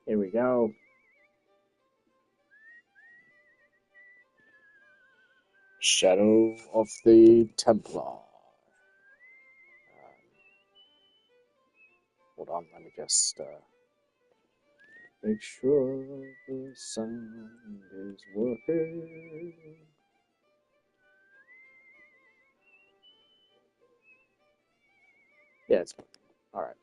Here we go. Shadow of the Templar. Hold on, let me just make sure the sound is working. Yeah, it's working. All right.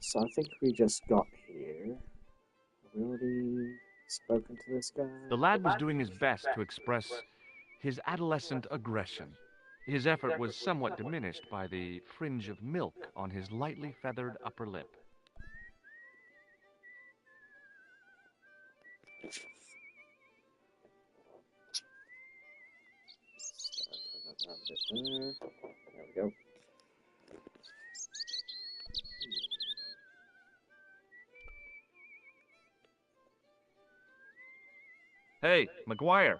So I think we just got here. Have we already spoken to this guy? The lad was doing his best to express his adolescent aggression. His effort was somewhat diminished by the fringe of milk on his lightly feathered upper lip. There we go. Hey, McGuire.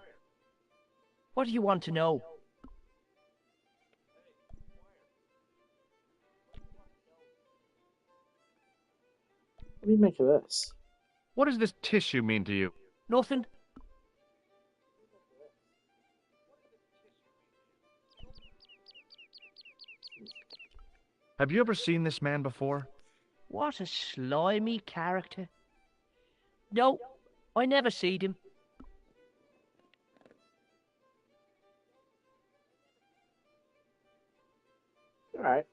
What do you want to know? What do you make of this? What does this tissue mean to you? Nothing. Have you ever seen this man before? What a slimy character. No, I never seed him. Alright.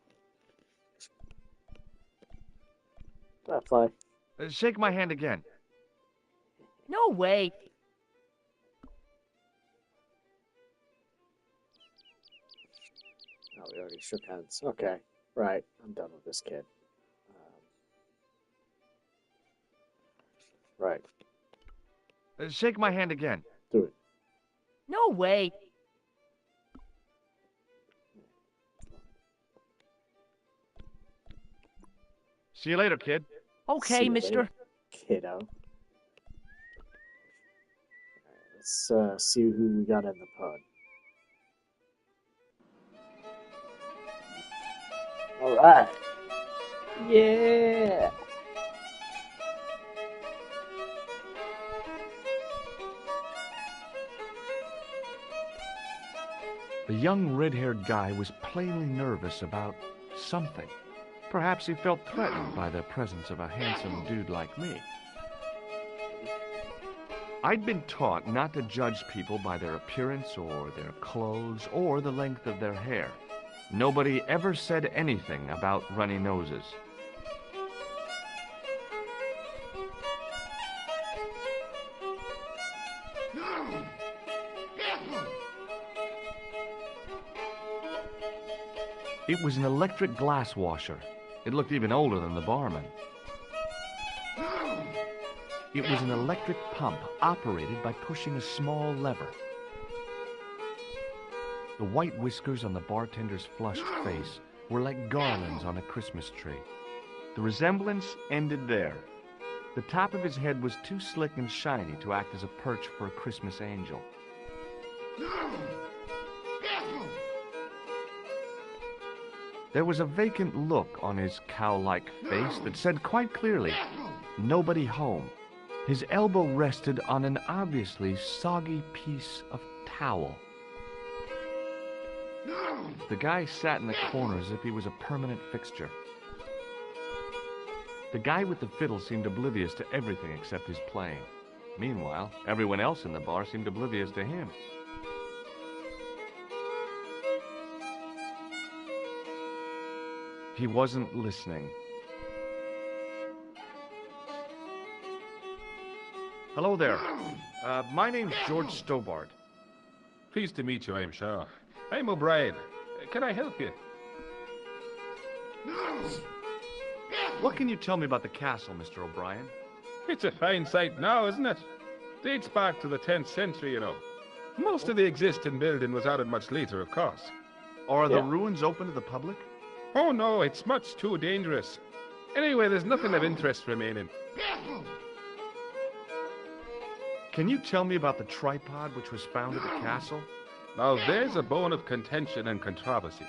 Butterfly. Shake my hand again. No way. Oh, we already shook hands. Okay. Right. I'm done with this kid. Right. Shake my hand again. Do it. No way. See you later, kid. Okay, See you mister. later, kiddo. Let's see who we got in the pod. Alright. Yeah. The young red-haired guy was plainly nervous about something. Perhaps he felt threatened by the presence of a handsome dude like me. I'd been taught not to judge people by their appearance or their clothes or the length of their hair. Nobody ever said anything about runny noses. It was an electric glass washer. It looked even older than the barman. It was an electric pump operated by pushing a small lever. The white whiskers on the bartender's flushed face were like garlands on a Christmas tree. The resemblance ended there. The top of his head was too slick and shiny to act as a perch for a Christmas angel. There was a vacant look on his cow-like face that said quite clearly, "Nobody home." His elbow rested on an obviously soggy piece of towel. The guy sat in the corner as if he was a permanent fixture. The guy with the fiddle seemed oblivious to everything except his playing. Meanwhile, everyone else in the bar seemed oblivious to him. He wasn't listening. Hello there. My name's George Stobart. Pleased to meet you, I'm sure. I'm O'Brien. Can I help you? What can you tell me about the castle, Mr. O'Brien? It's a fine site now, isn't it? Dates back to the 10th century, you know. Most of the existing building was added much later, of course. Are the ruins open to the public? Oh, no, it's much too dangerous. Anyway, there's nothing of interest remaining. Can you tell me about the tripod which was found at the castle? Now there's a bone of contention and controversy.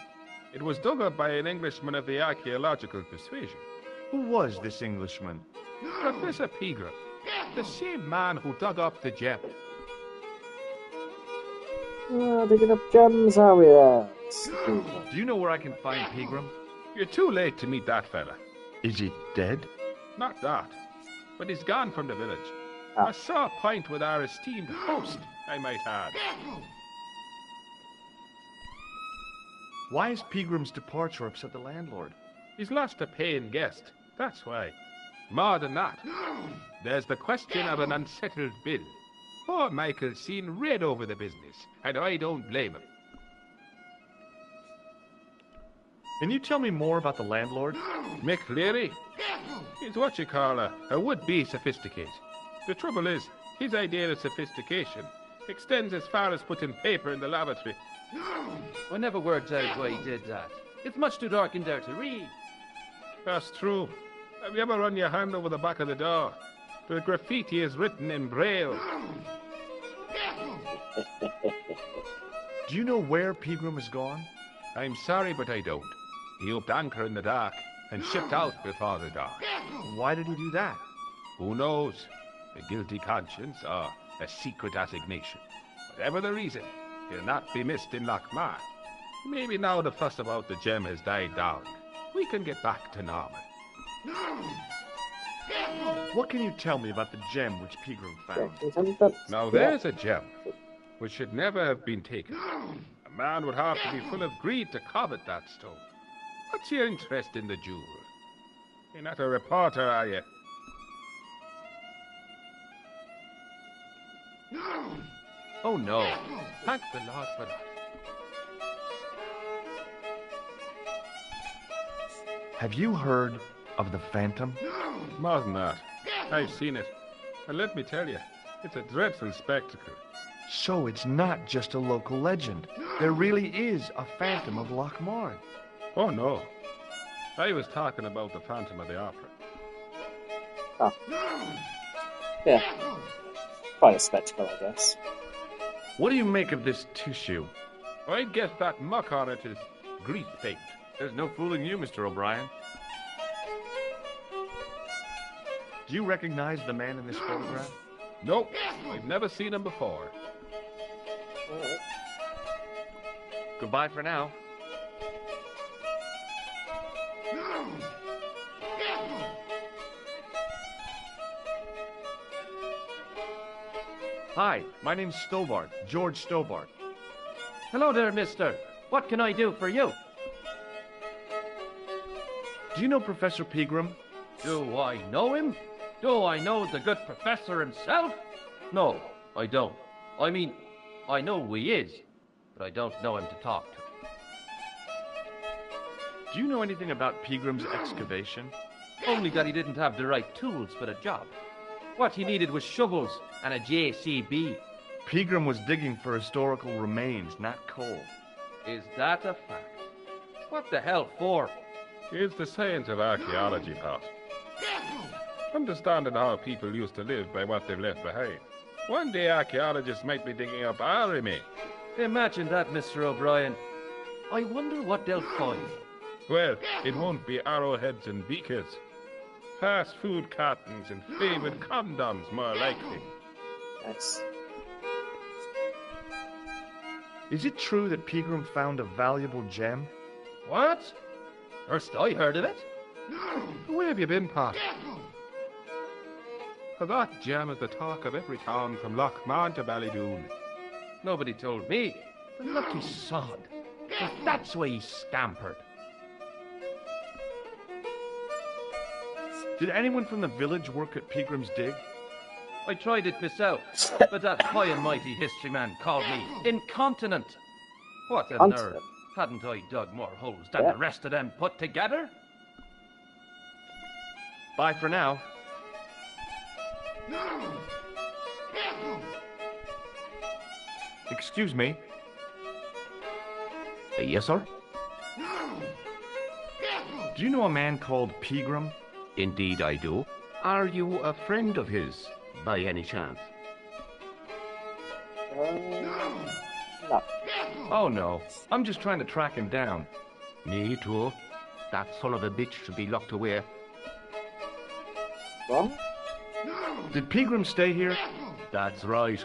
It was dug up by an Englishman of the archaeological persuasion. Who was this Englishman? Professor Pegram, the same man who dug up the gem. Digging up gems, are we there? Do you know where I can find Pegram? You're too late to meet that fella. Is he dead? Not that, but he's gone from the village. Ah. I saw a pint with our esteemed host, I might add. Why is Pegram's departure upset the landlord? He's lost a paying guest, that's why. More than that, there's the question of an unsettled bill. Poor Michael's seen red over the business, and I don't blame him. Can you tell me more about the landlord? Mick Leary? He's what you call a would-be sophisticate. The trouble is, his idea of sophistication extends as far as putting paper in the lavatory. I never worked out why he did that. It's much too dark in there to read. That's true. Have you ever run your hand over the back of the door? The graffiti is written in Braille. Do you know where Pegram has gone? I'm sorry, but I don't. He upped anchor in the dark and shipped out before the dark. Why did he do that? Who knows? A guilty conscience or a secret assignation. Whatever the reason, he'll not be missed in Lochmar. Maybe now the fuss about the gem has died down, we can get back to normal. What can you tell me about the gem which Pegram found? Now there's a gem which should never have been taken. A man would have to be full of greed to covet that stone. What's your interest in the jewel? You're not a reporter, are you? Oh no. Thank the Lord for that. Have you heard of the Phantom? More than that. I've seen it. And let me tell you, it's a dreadful spectacle. So it's not just a local legend. There really is a Phantom of Lochmar. Oh no. I was talking about the Phantom of the Opera. Oh. Yeah. Quite a spectacle, I guess. What do you make of this tissue? I guess that muck on it is grease paint. There's no fooling you, Mr. O'Brien. Do you recognize the man in this photograph? Nope, I've never seen him before. Alright. Goodbye for now. Hi, my name's Stobart, George Stobart. Hello there, mister. What can I do for you? Do you know Professor Pegram? Do I know him? Do I know the good professor himself? No, I don't. I mean, I know who he is, but I don't know him to talk to. Do you know anything about Pegram's excavation? Only that he didn't have the right tools for the job. What he needed was shovels and a JCB. Pegram was digging for historical remains, not coal. Is that a fact? What the hell for? It's the science of archaeology, Pat. Understanding how people used to live by what they've left behind. One day archaeologists might be digging up our remains. Imagine that, Mr. O'Brien. I wonder what they'll find. Well, it won't be arrowheads and beakers. Fast food cartons and favourite condoms, more likely. Nice. Is it true that Pegram found a valuable gem? What? First I heard of it. Where have you been, Pat? For that gem is the talk of every town from Lochmar to Ballydoon. Nobody told me. The lucky sod. So that's why he scampered. Did anyone from the village work at Pegram's dig? I tried it myself, but that high and mighty history man called me incontinent. What a Continent. nerve. Hadn't I dug more holes than Yeah. the rest of them put together? Bye for now. Excuse me. Yes, sir? Do you know a man called Pegram? Indeed I do. Are you a friend of his, by any chance? No. Oh no, I'm just trying to track him down. Me too. That son of a bitch should be locked away. What? Did Pegram stay here? That's right.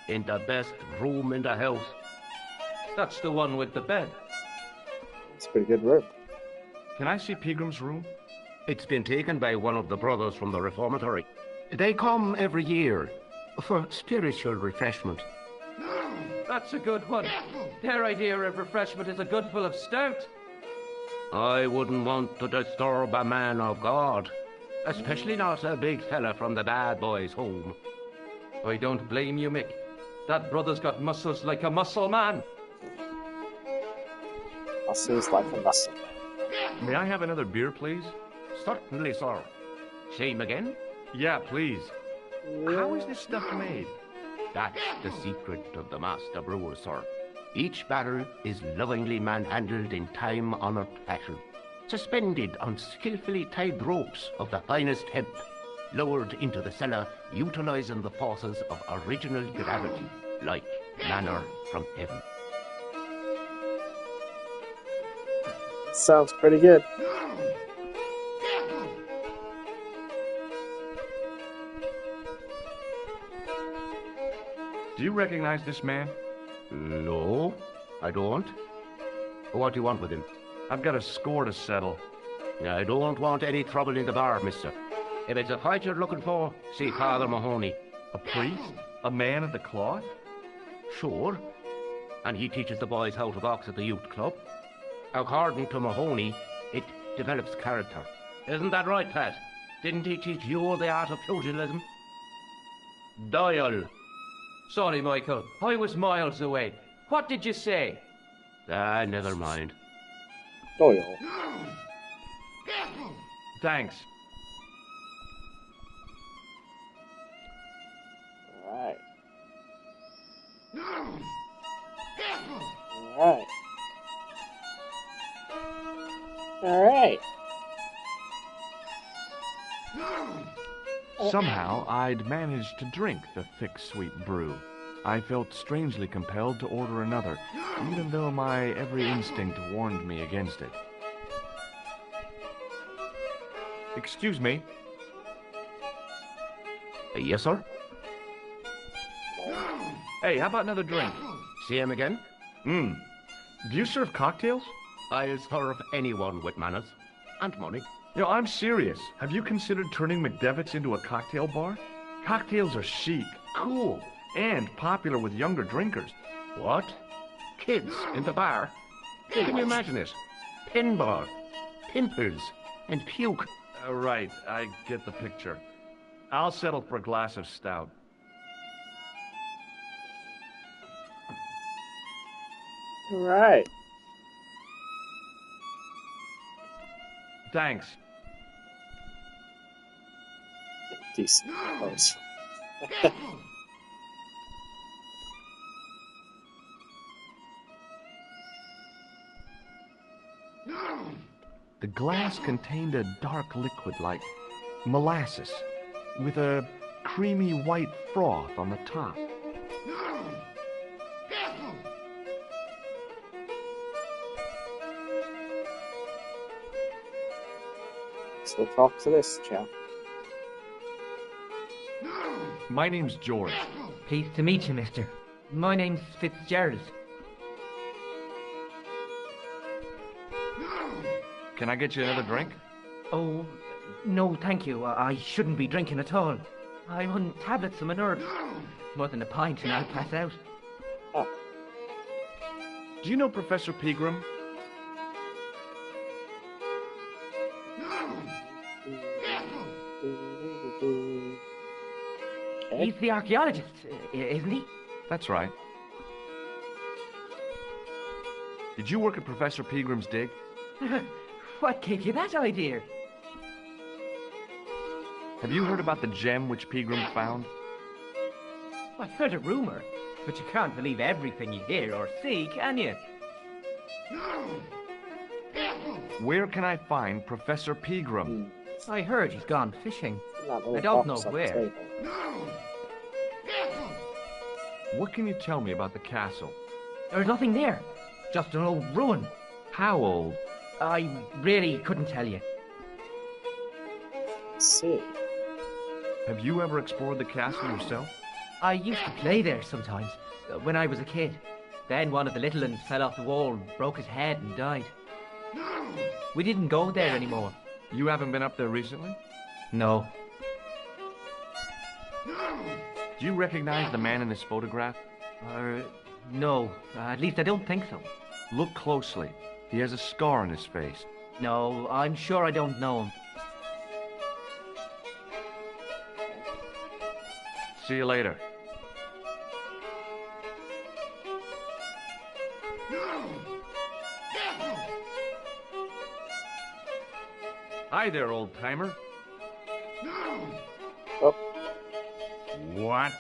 In the best room in the house. That's the one with the bed. It's a pretty good room. Can I see Pegram's room? It's been taken by one of the brothers from the reformatory. They come every year for spiritual refreshment. That's a good one. Their idea of refreshment is a good full of stout. I wouldn't want to disturb a man of God, especially not a big fella from the bad boys' home. I don't blame you, Mick. That brother's got muscles like a muscle man. Muscles like a muscle. May I have another beer, please? Certainly, sir. Same again? Yeah, please. How is this stuff made? That's the secret of the master brewer, sir. Each barrel is lovingly manhandled in time-honored fashion, suspended on skillfully tied ropes of the finest hemp, lowered into the cellar, utilizing the forces of original gravity, like manna from heaven. Sounds pretty good. Do you recognize this man? No, I don't. What do you want with him? I've got a score to settle. I don't want any trouble in the bar, mister. If it's a fight you're looking for, see Father Mahoney. A priest? A man of the cloth? Sure. And he teaches the boys how to box at the youth club. According to Mahoney, it develops character. Isn't that right, Pat? Didn't he teach you the art of pugilism? Doyle. Sorry, Michael. I was miles away. What did you say? Never mind. Doyle. Thanks. Alright. Alright. Alright. Somehow, I'd managed to drink the thick, sweet brew. I felt strangely compelled to order another, even though my every instinct warned me against it. Excuse me. Yes, sir? Hey, how about another drink? See him again? Do you serve cocktails? I'll serve anyone with manners. And money. You know, I'm serious. Have you considered turning McDevitt's into a cocktail bar? Cocktails are chic, cool, and popular with younger drinkers. What? Kids in the bar? Can you imagine it? Pinball, pimples, and puke. Right, I get the picture. I'll settle for a glass of stout. Alright. Thanks. Decent close. The glass contained a dark liquid like molasses, with a creamy white froth on the top. So talk to this chap. My name's George. Pleased to meet you, mister. My name's Fitzgerald. Can I get you another drink? Oh, no, thank you. I shouldn't be drinking at all. I'm on tablets for my nerves. More than a pint and I'll pass out. Oh. Do you know Professor Pegram? He's the archaeologist, isn't he? That's right. Did you work at Professor Pegram's dig? What gave you that idea? Have you heard about the gem which Pegram found? I've heard a rumor, but you can't believe everything you hear or see, can you? Where can I find Professor Pegram? I heard he's gone fishing. That little I don't box know on the where. table. What can you tell me about the castle? There's nothing there. Just an old ruin. How old? I really couldn't tell you. I see. Have you ever explored the castle yourself? I used to play there sometimes, when I was a kid. Then one of the little ones fell off the wall, broke his head and died. We didn't go there anymore. You haven't been up there recently? No. Do you recognize the man in this photograph? No. At least I don't think so. Look closely. He has a scar on his face. No, I'm sure I don't know him. See you later. Hi there, old-timer. Oh, What?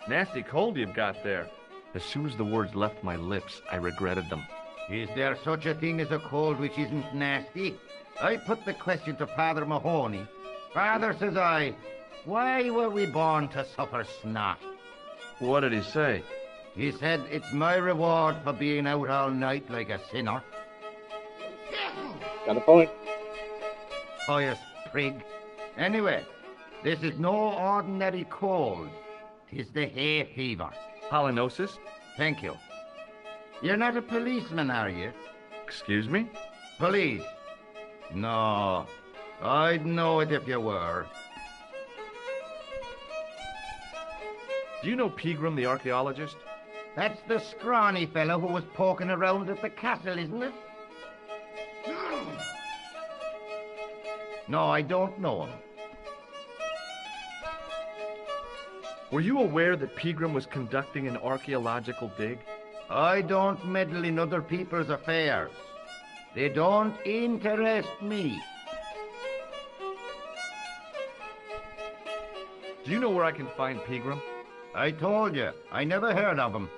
Nasty cold you've got there. As soon as the words left my lips, I regretted them. Is there such a thing as a cold which isn't nasty? I put the question to Father Mahoney. Father, says I, why were we born to suffer snot? What did he say? He said, it's my reward for being out all night like a sinner. got a point. Pious prig. Anyway, this is no ordinary cold. 'Tis the hay fever. Polynosis? Thank you. You're not a policeman, are you? Excuse me? Police? No, I'd know it if you were. Do you know Pegram, the archaeologist? That's the scrawny fellow who was poking around at the castle, isn't it? No, I don't know him. Were you aware that Pegram was conducting an archaeological dig? I don't meddle in other people's affairs. They don't interest me. Do you know where I can find Pegram? I told you, I never heard of him.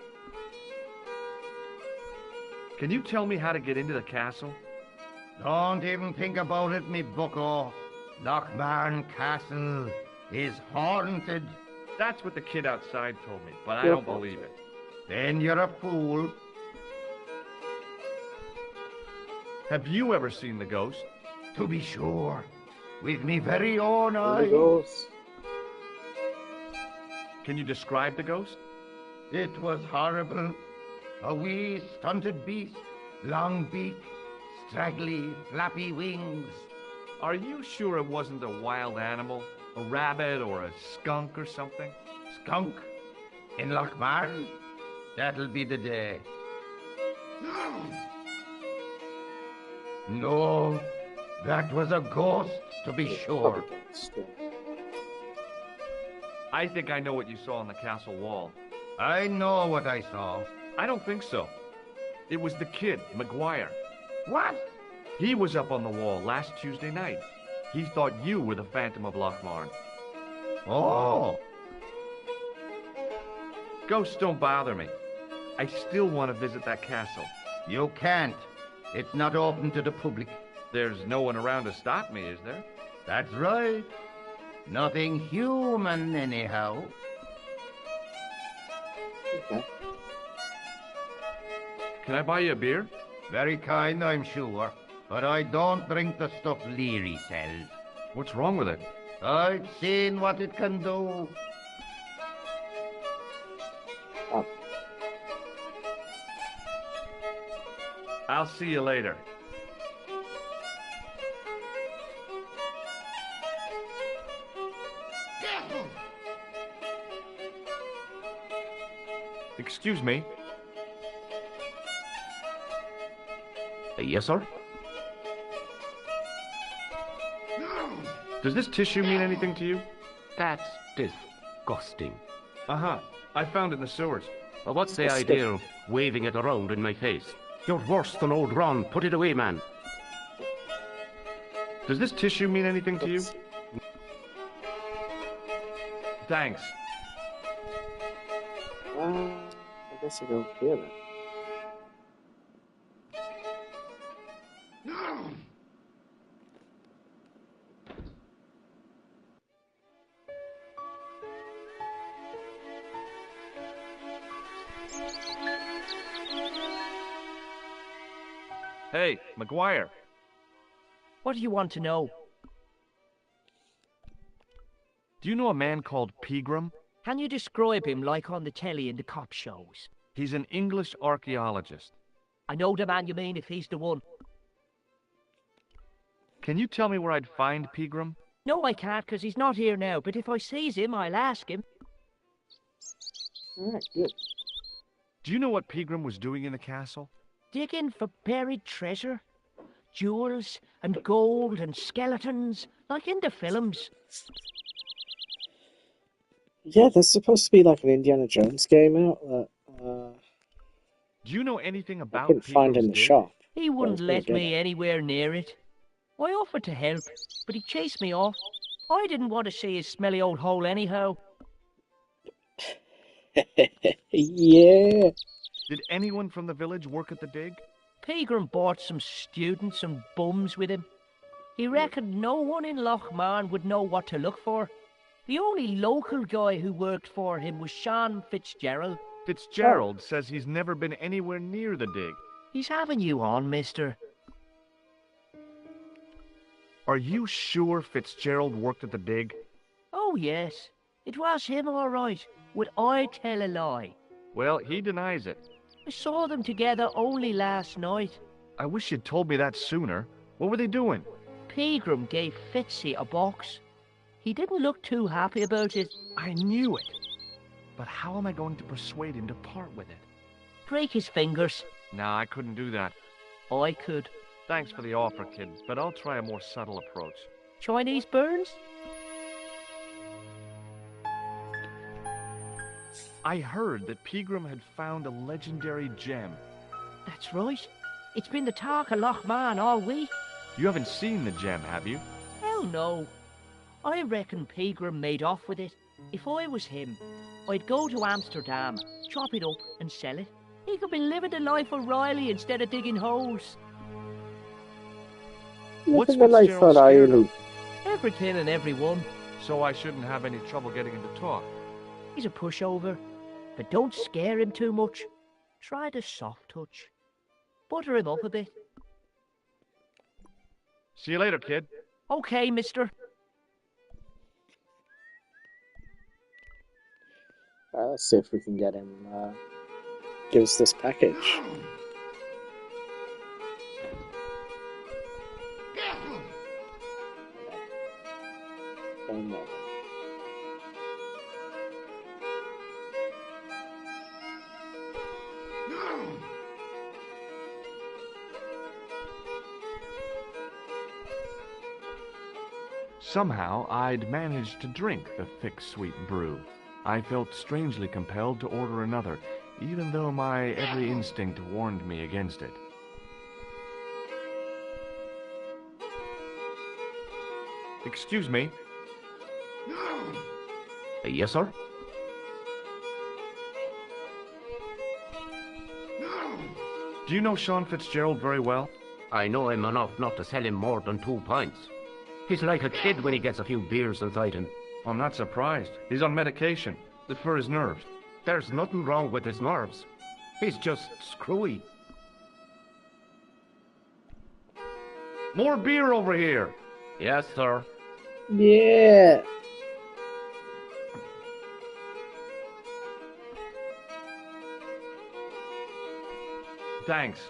Can you tell me how to get into the castle? Don't even think about it, me bucko. Lochmarn Castle is haunted. That's what the kid outside told me, but I You're don't a believe it. Then you're a fool. Have you ever seen the ghost? To be sure, with me very own There eyes. he goes. Can you describe the ghost? It was horrible. A wee stunted beast, long beak, straggly, flappy wings. Are you sure it wasn't a wild animal? A rabbit or a skunk or something? Skunk in Lochmarn? That'll be the day. No, that was a ghost, to be sure. Covered in stone. I think I know what you saw on the castle wall. I know what I saw. I don't think so. It was the kid, McGuire. What? He was up on the wall last Tuesday night. He thought you were the Phantom of Lochmarn. Oh, Ghosts don't bother me. I still want to visit that castle. you can't. It's not open to the public. There's no one around to stop me, is there? That's right. Nothing human, anyhow. Okay. Can I buy you a beer? Very kind, I'm sure. But I don't drink the stuff Leary sells. What's wrong with it? I've seen what it can do. Oh, I'll see you later. Excuse me. Yes, sir? Does this tissue mean anything to you? That's disgusting. Uh-huh. I found it in the sewers. Well, what's the It's idea of waving it around in my face? You're worse than old Ron. Put it away, man. Does this tissue mean anything to you? let's see. Thanks. I guess I go here then. Hey, McGuire. What do you want to know? Do you know a man called Pegram? Can you describe him like on the telly in the cop shows? He's an English archaeologist. I know the man you mean if he's the one. Can you tell me where I'd find Pegram? No, I can't, 'cause he's not here now, but if I sees him, I'll ask him. Alright, good. Do you know what Pegram was doing in the castle? Digging for buried treasure. Jewels and gold and skeletons, like in the films. Yeah, there's supposed to be like an Indiana Jones game out that Do you know anything I about couldn't find in the Pegram's dig? shop. He wouldn't gonna let get me anywhere near it. I offered to help, but he chased me off. I didn't want to see his smelly old hole anyhow. Yeah. Did anyone from the village work at the dig? Pegram brought some students and bums with him. He reckoned no one in Lochmarn would know what to look for. The only local guy who worked for him was Sean Fitzgerald. Fitzgerald says he's never been anywhere near the dig. He's having you on, mister. Are you sure Fitzgerald worked at the dig? Oh, yes. It was him, all right. Would I tell a lie? Well, he denies it. I saw them together only last night. I wish you'd told me that sooner. What were they doing? Pegram gave Fitzy a box. He didn't look too happy about it. I knew it. But how am I going to persuade him to part with it? Break his fingers. Nah, I couldn't do that. I could. Thanks for the offer, kid, but I'll try a more subtle approach. Chinese burns? I heard that Pegram had found a legendary gem. That's right. It's been the talk of Lochmarn all week. You haven't seen the gem, have you? Hell no. I reckon Pegram made off with it. If I was him, I'd go to Amsterdam, chop it up and sell it. He could be living the life of Riley instead of digging holes. What's Living the life Fitzgerald of scared Riley. of? Everything and everyone. So I shouldn't have any trouble getting him to talk. He's a pushover. But don't scare him too much. Try the soft touch. Butter him up a bit. See you later, kid. Okay, mister. Let's see if we can get him. Give us this package. One moment. Somehow, I'd managed to drink the thick, sweet brew. I felt strangely compelled to order another, even though my every instinct warned me against it. Excuse me. Yes, sir? Do you know Sean Fitzgerald very well? I know him enough not to sell him more than 2 pints. He's like a kid when he gets a few beers inside him. I'm not surprised. He's on medication for his nerves. There's nothing wrong with his nerves. He's just screwy. More beer over here. Yes, sir. Yeah. Thanks.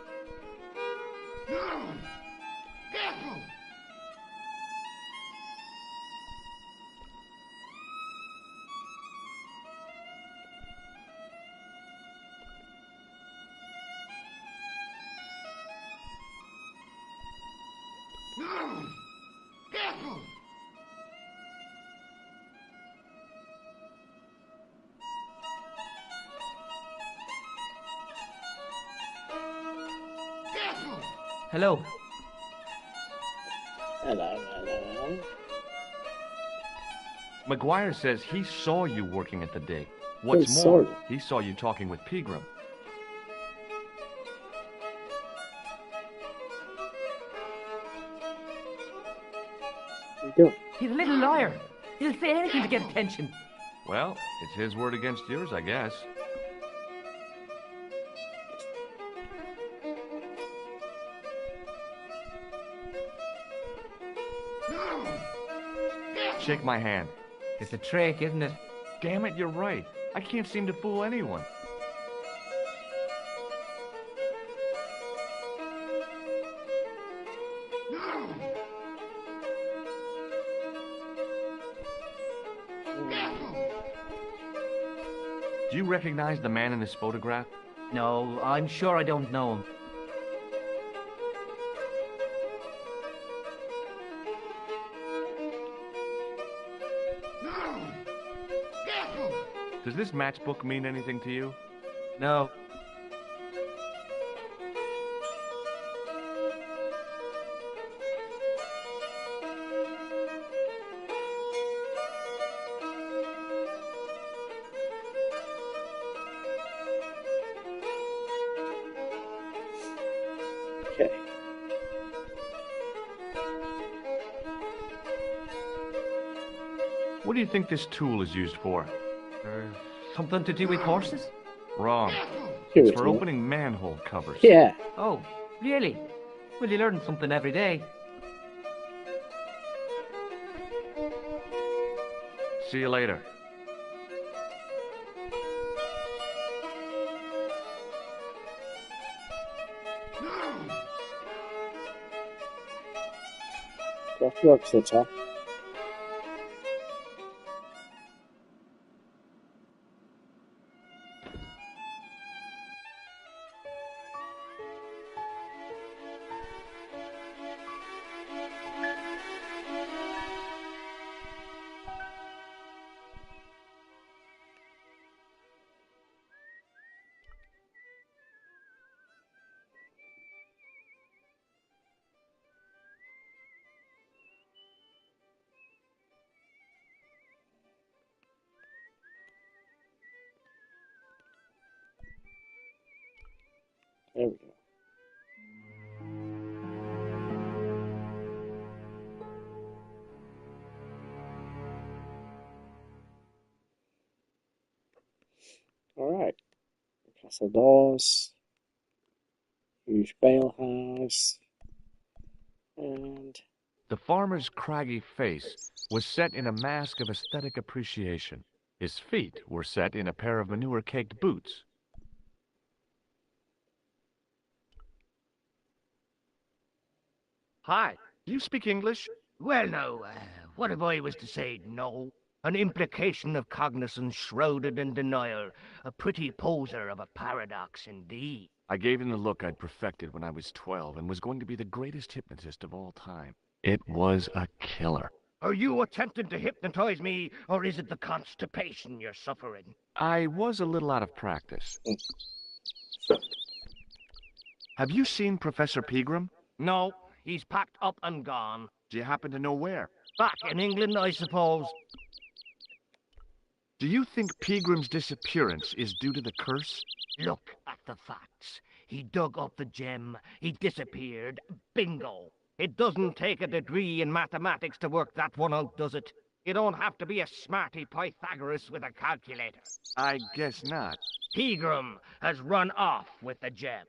Hello. Hello. McGuire says he saw you working at the dig. Who What's saw more, you? he saw you talking with Pegram. Where you go? He's a little liar. He'll say anything to get attention. Well, it's his word against yours, I guess. Shake my hand. It's a trick, isn't it? Damn it, you're right. I can't seem to fool anyone. Do you recognize the man in this photograph? No, I'm sure I don't know him. Does this matchbook mean anything to you? No. Okay. What do you think this tool is used for? Something to do with horses? Wrong. Here It's it for is. opening manhole covers. Yeah. Oh, really? Well, you learn something every day. See you later. Got you up to the top. There we go. Alright. Castle doors. Huge bale house. And The farmer's craggy face was set in a mask of aesthetic appreciation. His feet were set in a pair of manure-caked boots. Hi, do you speak English? Well, now, what if I was to say no? An implication of cognizance shrouded in denial. A pretty poser of a paradox indeed. I gave him the look I'd perfected when I was 12 and was going to be the greatest hypnotist of all time. It was a killer. Are you attempting to hypnotize me, or is it the constipation you're suffering? I was a little out of practice. Have you seen Professor Pegram? No, he's packed up and gone. Do you happen to know where? Back in England, I suppose. Do you think Pegram's disappearance is due to the curse? Look at the facts. He dug up the gem, he disappeared, bingo. It doesn't take a degree in mathematics to work that one out, does it? You don't have to be a smarty Pythagoras with a calculator. I guess not. Pegram has run off with the gem.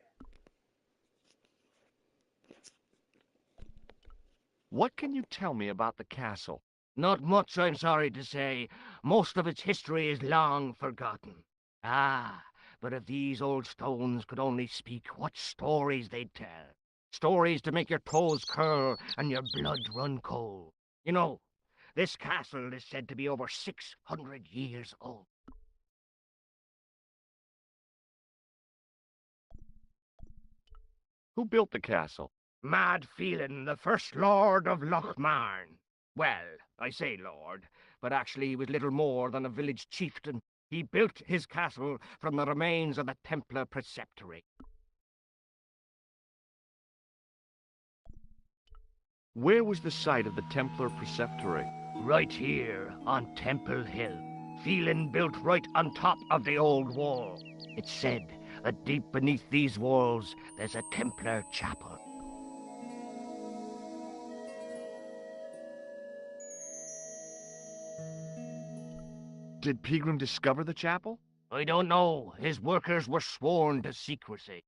What can you tell me about the castle? Not much, I'm sorry to say. Most of its history is long forgotten. Ah, but if these old stones could only speak, what stories they'd tell. Stories to make your toes curl and your blood run cold. You know, this castle is said to be over 600 years old. Who built the castle? Mad Phelan, the first lord of Lochmarn. Well, I say lord, but actually he was little more than a village chieftain. He built his castle from the remains of the Templar preceptory. Where was the site of the Templar preceptory? Right here on Temple Hill. Phelan built right on top of the old wall. It's said that deep beneath these walls there's a Templar chapel. Did Pegram discover the chapel? I don't know. His workers were sworn to secrecy.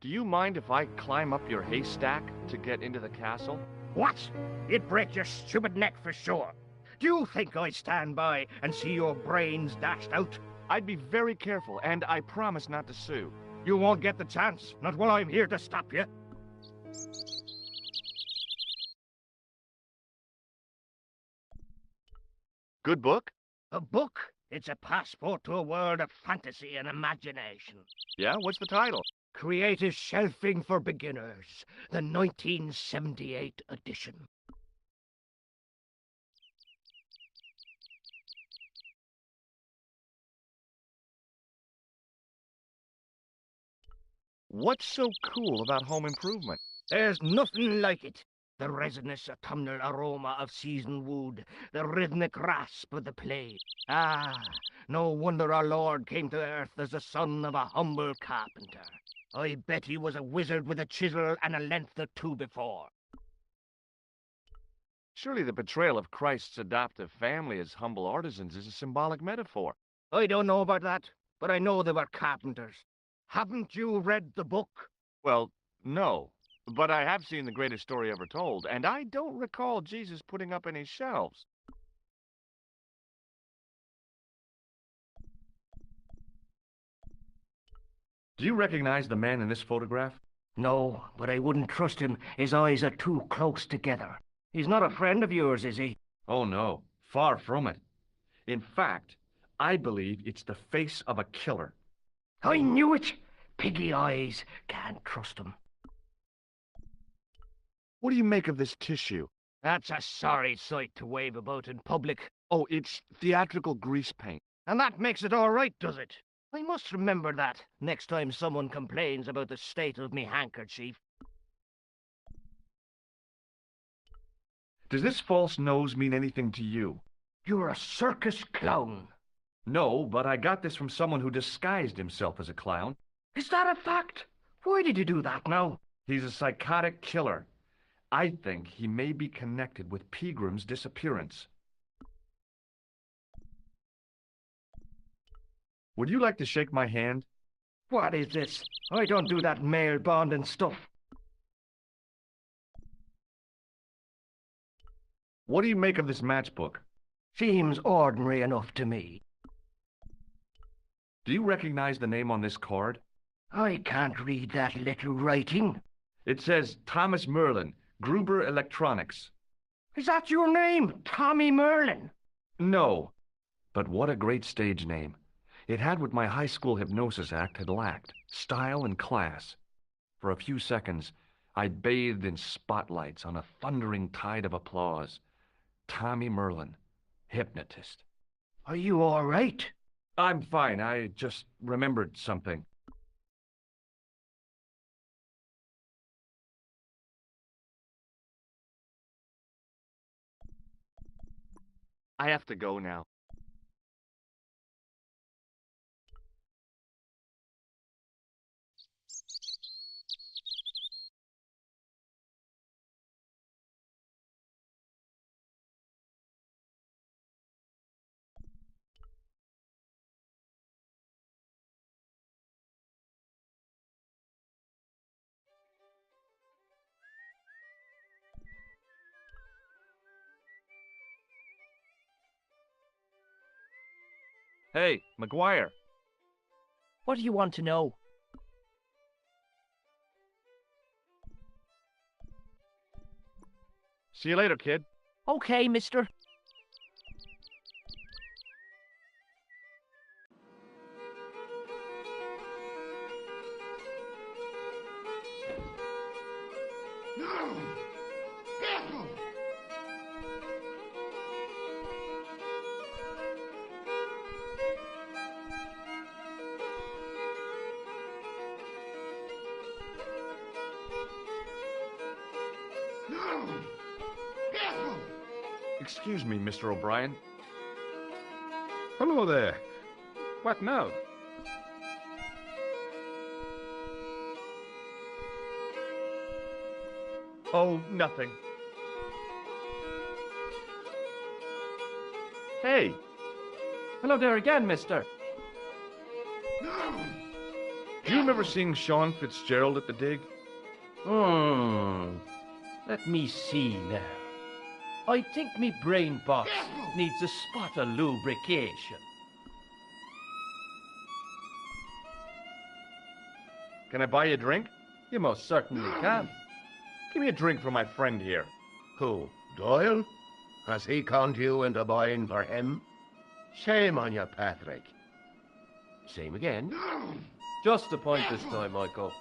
Do you mind if I climb up your haystack to get into the castle? What? You'd break your stupid neck for sure. Do you think I'd stand by and see your brains dashed out? I'd be very careful, and I promise not to sue. You won't get the chance, not while I'm here to stop you. Good book? A book? It's a passport to a world of fantasy and imagination. Yeah, what's the title? Creative Shelving for Beginners, the 1978 edition. What's so cool about home improvement? There's nothing like it. The resinous autumnal aroma of seasoned wood, the rhythmic rasp of the play. Ah, no wonder our Lord came to earth as the son of a humble carpenter. I bet he was a wizard with a chisel and a length or two before. Surely the portrayal of Christ's adoptive family as humble artisans is a symbolic metaphor. I don't know about that, but I know they were carpenters. Haven't you read the book? Well, no. But I have seen The Greatest Story Ever Told, and I don't recall Jesus putting up any shelves. Do you recognize the man in this photograph? No, but I wouldn't trust him. His eyes are too close together. He's not a friend of yours, is he? Oh, no. Far from it. In fact, I believe it's the face of a killer. I knew it! Piggy eyes. Can't trust him. What do you make of this tissue? That's a sorry sight to wave about in public. Oh, it's theatrical grease paint. And that makes it all right, does it? I must remember that next time someone complains about the state of me handkerchief. Does this false nose mean anything to you? You're a circus clown. No, but I got this from someone who disguised himself as a clown. Is that a fact? Why did you do that now? He's a psychotic killer. I think he may be connected with Peagram's disappearance. Would you like to shake my hand? What is this? I don't do that male bonding stuff. What do you make of this matchbook? Seems ordinary enough to me. Do you recognize the name on this card? I can't read that little writing. It says Thomas Merlin, Gruber Electronics. Is that your name, Tommy Merlin? No, but what a great stage name. It had what my high school hypnosis act had lacked, style and class. For a few seconds, I bathed in spotlights on a thundering tide of applause. Tommy Merlin, hypnotist. Are you all right? I'm fine. I just remembered something. I have to go now. Hey, McGuire. What do you want to know? See you later, kid. Okay, mister. Excuse me, Mr. O'Brien. Hello there. What now? Oh, nothing. Hey! Hello there again, mister. Do you remember seeing Sean Fitzgerald at the dig? Let me see now. I think me brain box needs a spot of lubrication. Can I buy you a drink? You most certainly can. Give me a drink for my friend here. Who, Doyle? Has he conned you into buying for him? Shame on you, Patrick. Same again. Just a point this time, Michael.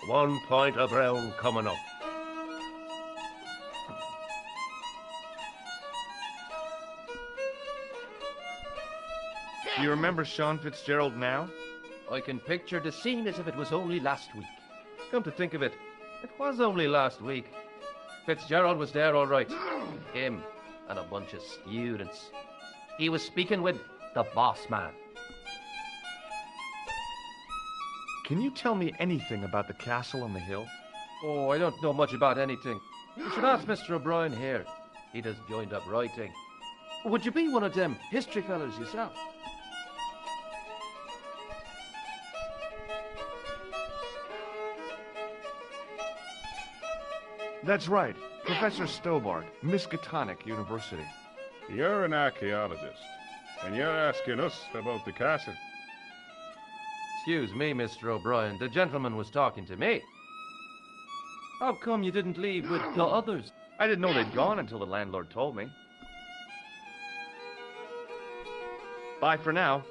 1 point of brown coming up. Do you remember Sean Fitzgerald now? I can picture the scene as if it was only last week. Come to think of it, it was only last week. Fitzgerald was there all right. Him and a bunch of students. He was speaking with the boss man. Can you tell me anything about the castle on the hill? Oh, I don't know much about anything. You should ask Mr. O'Brien here. He just joined up writing. Would you be one of them history fellas yourself? That's right. Professor Stobart, Miskatonic University. You're an archaeologist, and you're asking us about the castle. Excuse me, Mr. O'Brien. The gentleman was talking to me. How come you didn't leave with the others? I didn't know they'd gone until the landlord told me. Bye for now.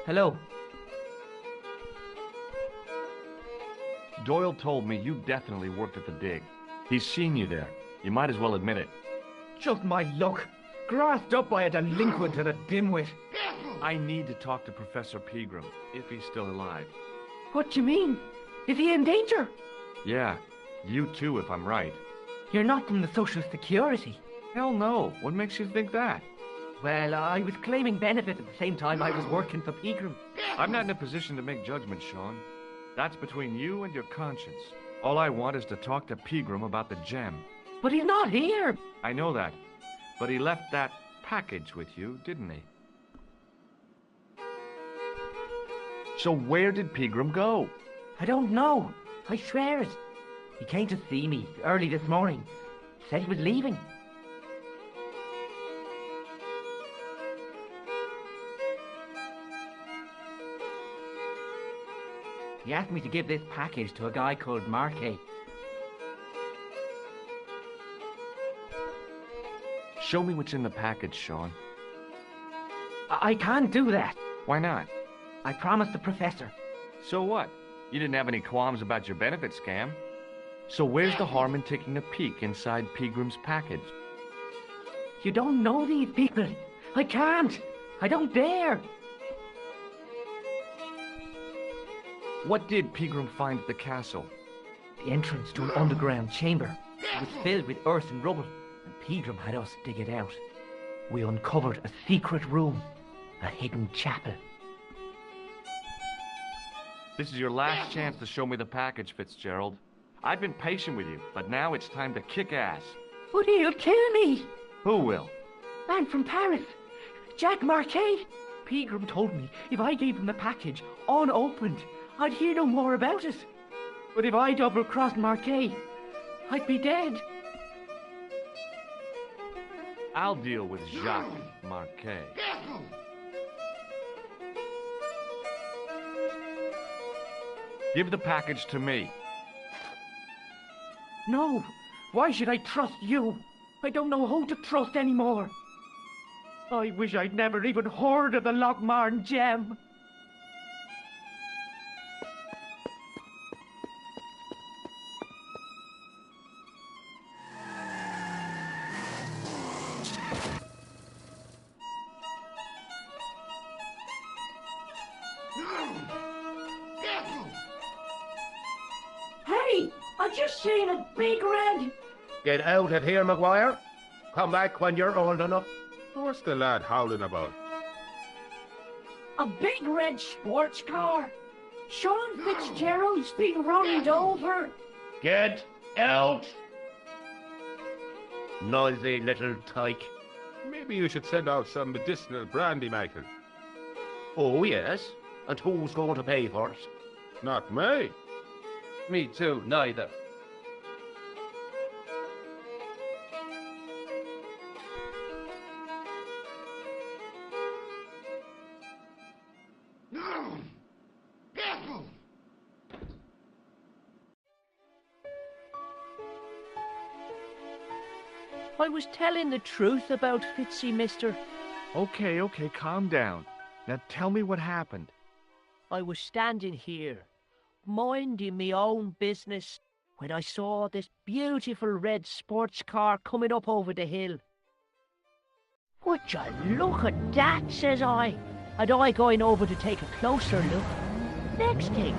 Hello. Doyle told me you definitely worked at the dig. He's seen you there. You might as well admit it. Just my luck. Grasped up by a delinquent and a dimwit. I need to talk to Professor Pegram, if he's still alive. What do you mean? Is he in danger? Yeah, you too, if I'm right. You're not from the Social Security. Hell no. What makes you think that? Well, I was claiming benefit at the same time I was working for Pegram. I'm not in a position to make judgments, Sean. That's between you and your conscience. All I want is to talk to Pegram about the gem. But he's not here. I know that. But he left that package with you, didn't he? So where did Pegram go? I don't know. I swear it. He came to see me early this morning. Said he was leaving. He asked me to give this package to a guy called Marquet. Show me what's in the package, Sean. I can't do that. Why not? I promised the professor. So what? You didn't have any qualms about your benefit scam. So where's the harm in taking a peek inside Pegram's package? You don't know these people. I can't. I don't dare. What did Pegram find at the castle? The entrance to an underground chamber. It was filled with earth and rubble, and Pegram had us dig it out. We uncovered a secret room, a hidden chapel. This is your last chance to show me the package, Fitzgerald. I've been patient with you, but now it's time to kick ass. But he'll kill me. Who will? Man from Paris, Jack Marquet. Pegram told me if I gave him the package unopened, I'd hear no more about it. But if I double-crossed Marquet, I'd be dead. I'll deal with Jacques Marquet. Give the package to me. No, why should I trust you? I don't know who to trust anymore. I wish I'd never even heard of the Lochmarn gem. Hey, I just seen a big red. Get out of here, Maguire. Come back when you're old enough. What's the lad howling about? A big red sports car. Sean Fitzgerald's been runned over. Get out! Noisy little tyke. Maybe you should send out some medicinal brandy, Michael. Oh, yes? And who's going to pay for it? Not me. Me too, neither. I was telling the truth about Fitzy, mister. Okay, calm down. Now tell me what happened. I was standing here, minding me own business, when I saw this beautiful red sports car coming up over the hill. Would you look at that, says I, and I going over to take a closer look. Next thing,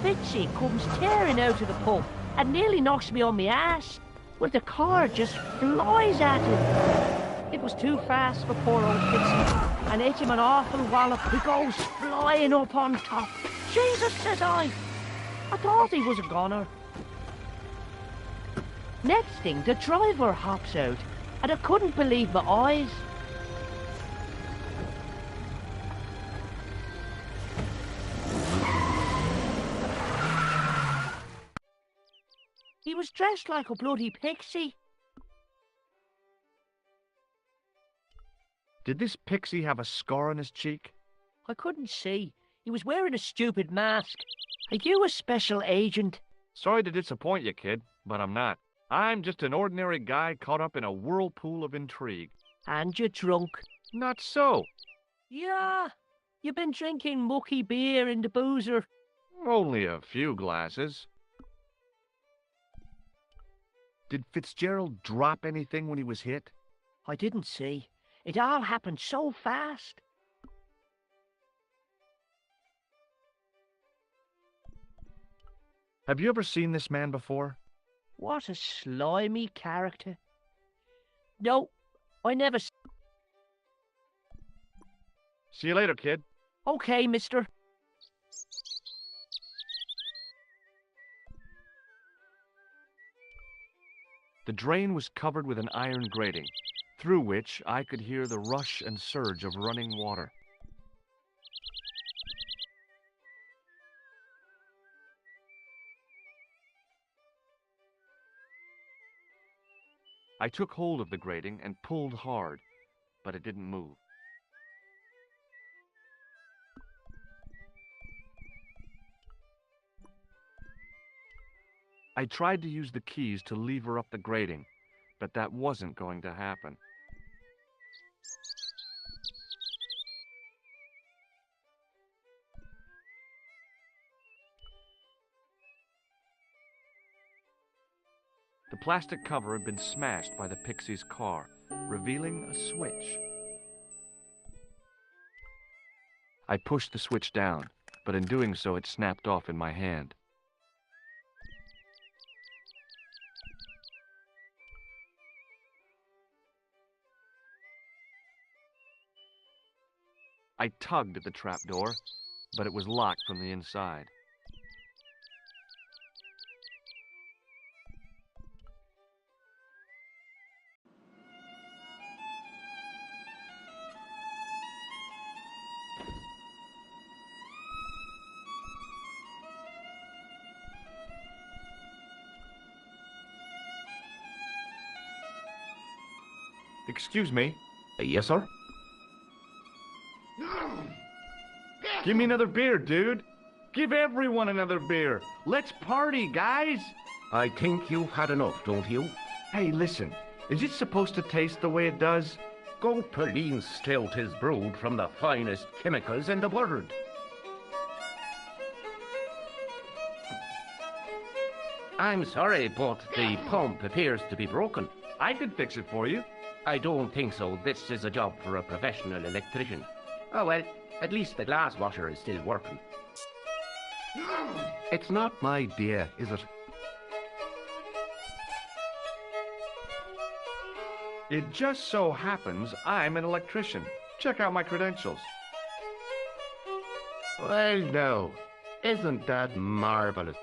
Fitzy comes tearing out of the pub and nearly knocks me on my ass. Well, the car just flies at him. It was too fast for poor old Fitzy, and hit him an awful wallop. He goes flying up on top. Jesus, says I thought he was a goner. Next thing, the driver hops out, and I couldn't believe my eyes. He was dressed like a bloody pixie. Did this pixie have a scar on his cheek? I couldn't see. He was wearing a stupid mask. Are you a special agent? Sorry to disappoint you, kid, but I'm not. I'm just an ordinary guy caught up in a whirlpool of intrigue. And you're drunk. Not so. Yeah, you've been drinking mucky beer in the boozer. Only a few glasses. Did Fitzgerald drop anything when he was hit? I didn't see. It all happened so fast. Have you ever seen this man before? What a slimy character. No, I never... See you later, kid. Okay, mister. The drain was covered with an iron grating, through which I could hear the rush and surge of running water. I took hold of the grating and pulled hard, but it didn't move. I tried to use the keys to lever up the grating, but that wasn't going to happen. The plastic cover had been smashed by the Pixie's car, revealing a switch. I pushed the switch down, but in doing so it snapped off in my hand. I tugged at the trapdoor, but it was locked from the inside. Excuse me. Yes, sir? Give me another beer, dude. Give everyone another beer. Let's party, guys. I think you've had enough, don't you? Hey, listen. Is it supposed to taste the way it does? Goat Perline stout is brewed from the finest chemicals in the world. I'm sorry, but the pump appears to be broken. I could fix it for you. I don't think so. This is a job for a professional electrician. Oh, well, at least the glass washer is still working. It's not my idea, is it? It just so happens I'm an electrician. Check out my credentials. Well, no. Isn't that marvelous?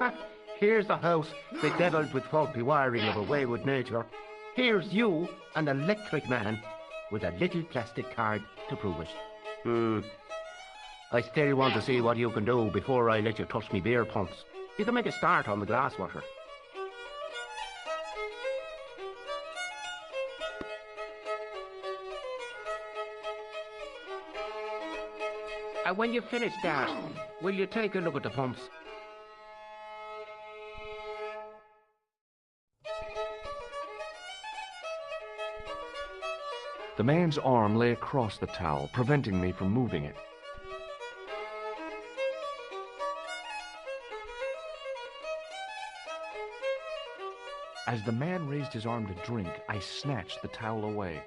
Ah, here's the house bedeviled with faulty wiring of a wayward nature. Here's you, an electric man, with a little plastic card to prove it. I still want to see what you can do before I let you touch me beer pumps. You can make a start on the glass washer. And when you finish that, will you take a look at the pumps? The man's arm lay across the towel, preventing me from moving it. As the man raised his arm to drink, I snatched the towel away.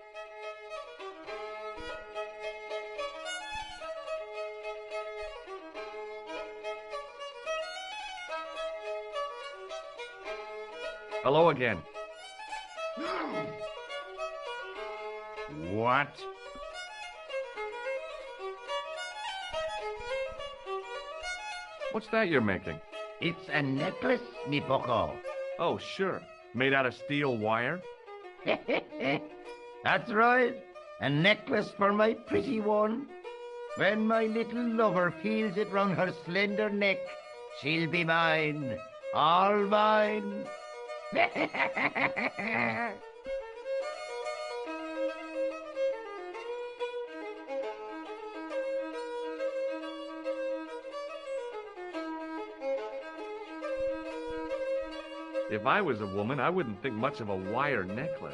Hello again. What? What's that you're making? It's a necklace, me bucko. Oh, sure. Made out of steel wire? That's right. A necklace for my pretty one. When my little lover feels it round her slender neck, she'll be mine. All mine. If I was a woman, I wouldn't think much of a wire necklace.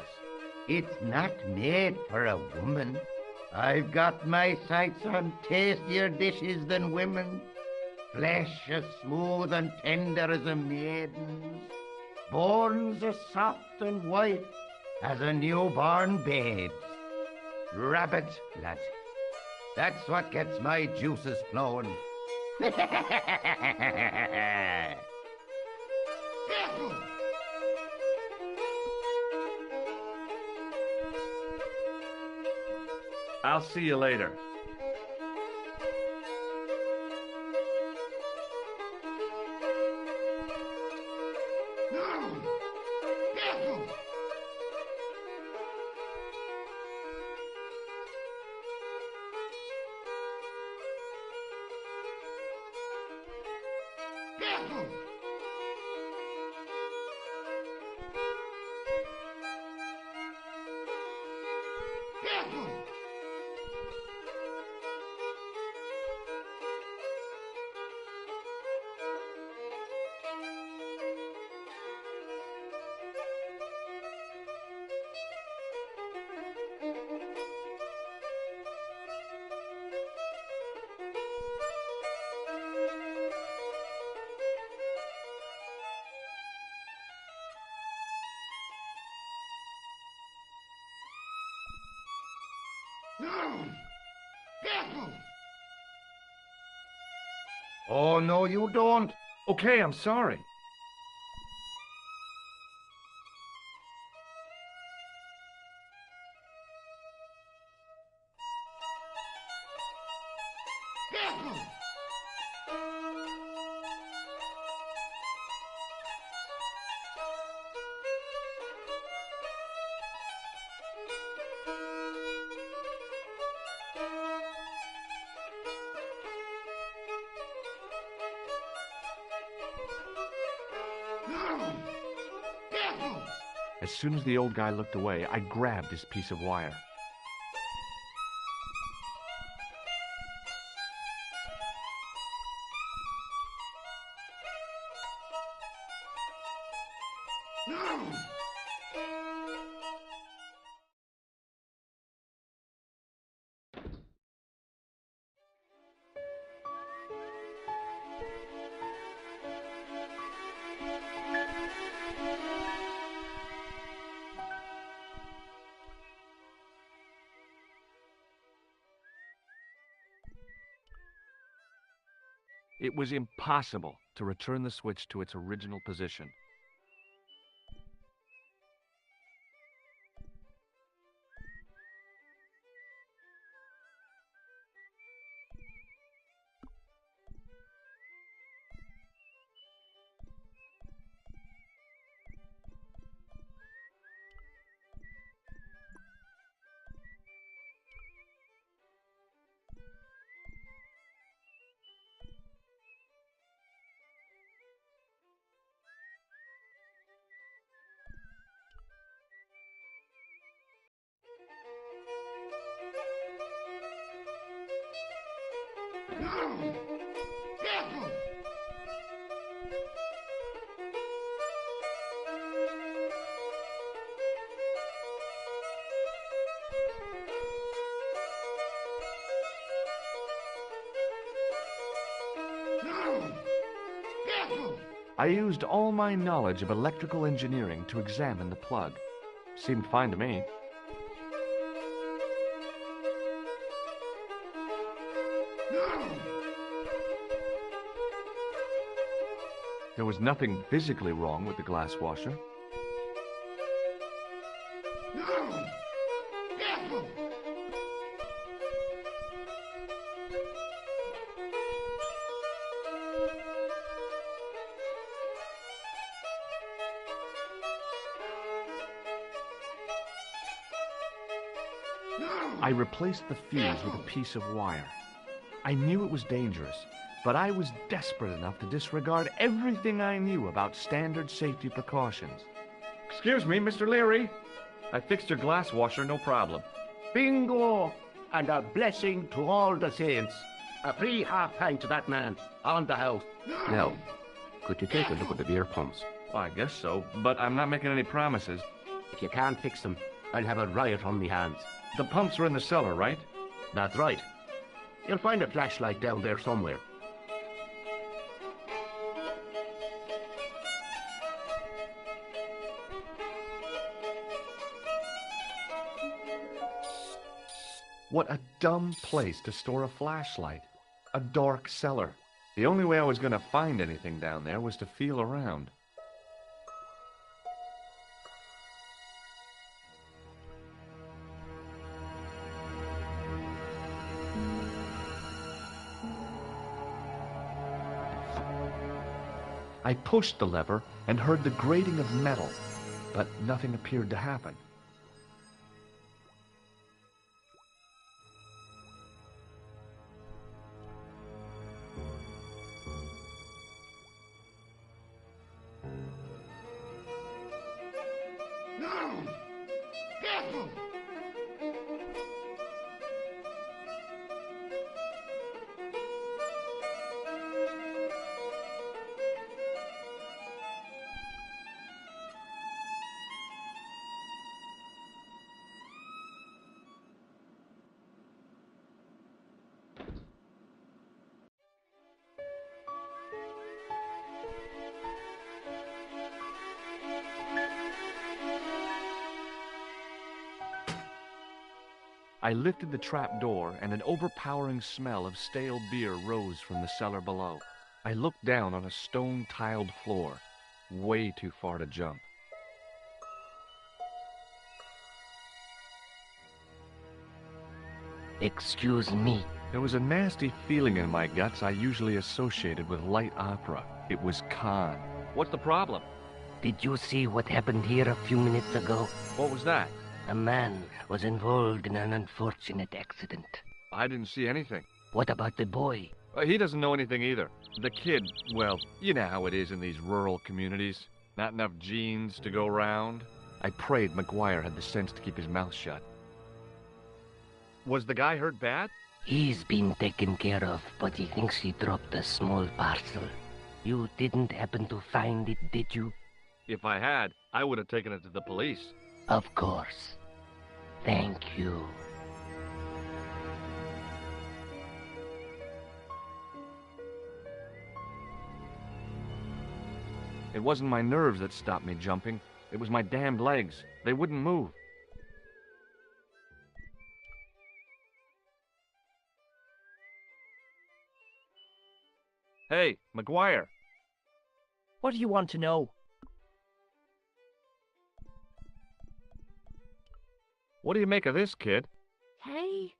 It's not made for a woman. I've got my sights on tastier dishes than women. Flesh as smooth and tender as a maiden's. Bones as soft and white as a newborn babe's. Rabbit, lad. That's what gets my juices flowing. I'll see you later. Oh, no, you don't. Okay, I'm sorry. As soon as the old guy looked away, I grabbed his piece of wire. It was impossible to return the switch to its original position. I used all my knowledge of electrical engineering to examine the plug. Seemed fine to me. There was nothing physically wrong with the glass washer. I replaced the fuse with a piece of wire. I knew it was dangerous, but I was desperate enough to disregard everything I knew about standard safety precautions. Excuse me, Mr. Leary. I fixed your glass washer, no problem. Bingo! And a blessing to all the saints. A free half-pint to that man on the house. Now, could you take a look at the beer pumps? Well, I guess so, but I'm not making any promises. If you can't fix them, I'll have a riot on me hands. The pumps are in the cellar, right? That's right. You'll find a flashlight down there somewhere. What a dumb place to store a flashlight. A dark cellar. The only way I was going to find anything down there was to feel around. I pushed the lever and heard the grating of metal, but nothing appeared to happen. I lifted the trap door, and an overpowering smell of stale beer rose from the cellar below. I looked down on a stone-tiled floor, way too far to jump. Excuse me. There was a nasty feeling in my guts I usually associated with light opera. It was Khan. What's the problem? Did you see what happened here a few minutes ago? What was that? A man was involved in an unfortunate accident. I didn't see anything. What about the boy? He doesn't know anything either. The kid, well, you know how it is in these rural communities. Not enough genes to go round. I prayed McGuire had the sense to keep his mouth shut. Was the guy hurt bad? He's been taken care of, but he thinks he dropped a small parcel. You didn't happen to find it, did you? If I had, I would have taken it to the police. Of course. Thank you. It wasn't my nerves that stopped me jumping. It was my damned legs. They wouldn't move. Hey, McGuire. What do you want to know? What do you make of this, kid? Hey,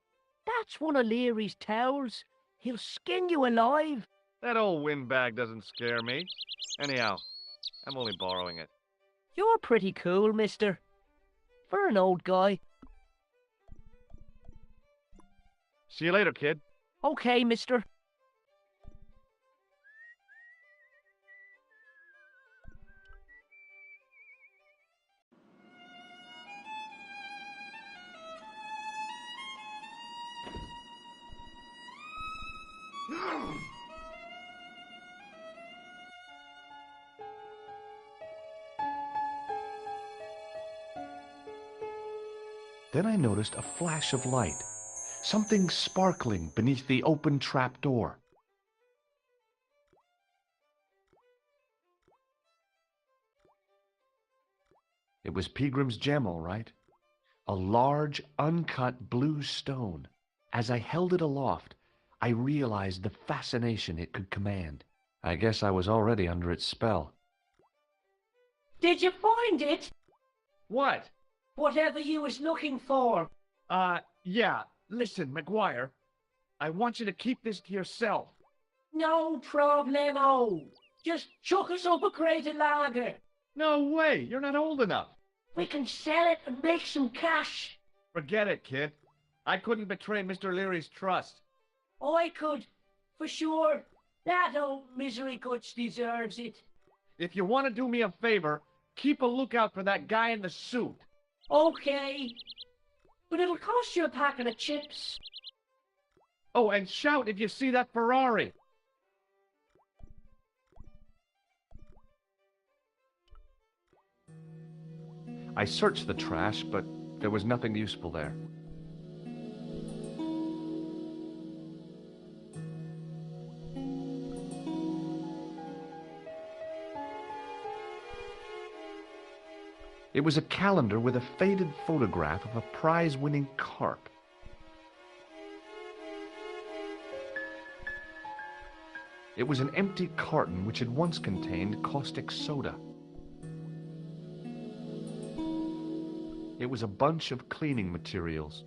that's one of Leary's towels. He'll skin you alive. That old windbag doesn't scare me. Anyhow, I'm only borrowing it. You're pretty cool, mister. For an old guy. See you later, kid. Okay, mister. Then I noticed a flash of light, something sparkling beneath the open trap door. It was Peagrim's gem, all right. A large, uncut blue stone. As I held it aloft, I realized the fascination it could command. I guess I was already under its spell. Did you find it? What? Whatever you was looking for. Yeah. Listen, McGuire, I want you to keep this to yourself. No problemo. Just chuck us up a crate of lager. No way, you're not old enough. We can sell it and make some cash. Forget it, kid. I couldn't betray Mr. Leary's trust. I could, for sure. That old misery guts deserves it. If you want to do me a favor, keep a lookout for that guy in the suit. Okay. But it'll cost you a packet of chips. Oh, and shout if you see that Ferrari. I searched the trash, but there was nothing useful there. It was a calendar with a faded photograph of a prize-winning carp. It was an empty carton which had once contained caustic soda. It was a bunch of cleaning materials.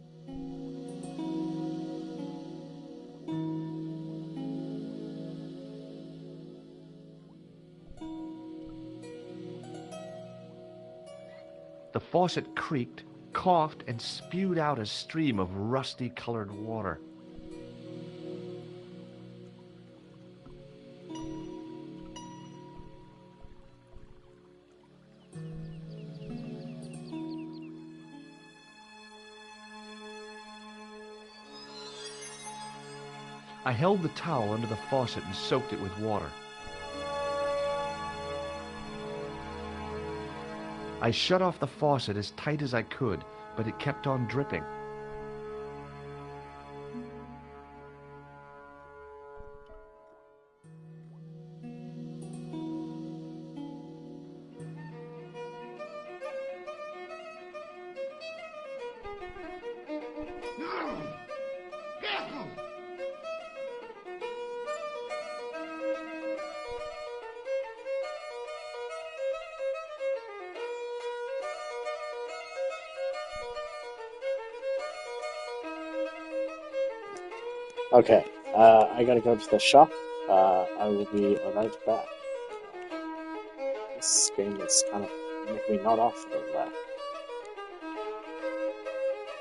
The faucet creaked, coughed, and spewed out a stream of rusty-colored water. I held the towel under the faucet and soaked it with water. I shut off the faucet as tight as I could, but it kept on dripping. Okay, I gotta go to the shop. I will be right back. This game is kind of making me not off the left.